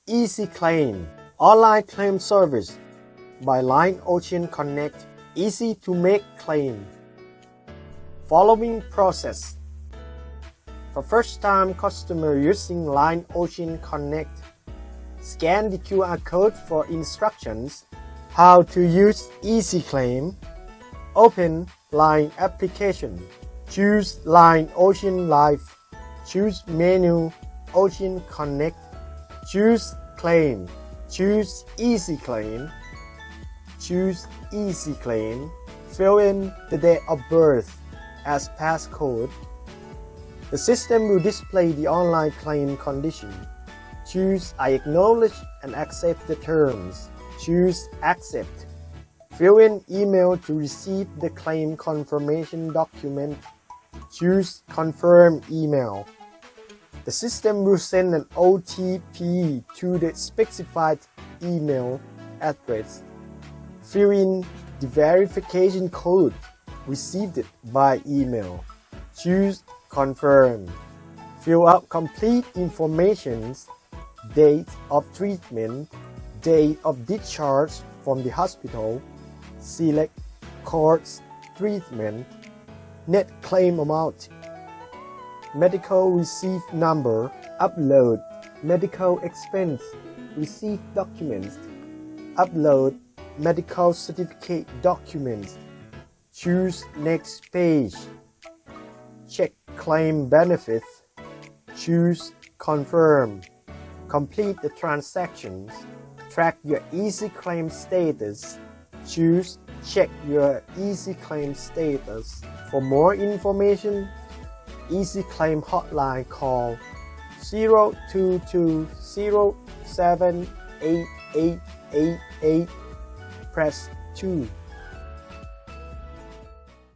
Easy Claim, online claim service by Line Ocean Connect. Easy to make claim. Following process. For first-time customer using Line Ocean Connect, scan the QR code for instructions. How to use Easy Claim. Open Line application. Choose Line Ocean Live. Choose menu Ocean Connect. Choose Claim. Choose Easy Claim. Choose Easy Claim. Fill in the date of birth as passcode. The system will display the online claim condition. Choose I acknowledge and accept the terms. Choose Accept. Fill in email to receive the claim confirmation document. Choose Confirm email. The system will send an OTP to the specified email address. Fill in the verification code received by email. Choose Confirm. Fill out complete information, date of treatment, date of discharge from the hospital, select course treatment, net claim amount, medical receipt number, upload medical expense receipt documents, upload medical certificate documents, choose next page, check claim benefits, choose confirm, complete the transactions, track your Easy Claim status, choose check your Easy Claim status. For more information, Easy Claim hotline call 022078888, press 2.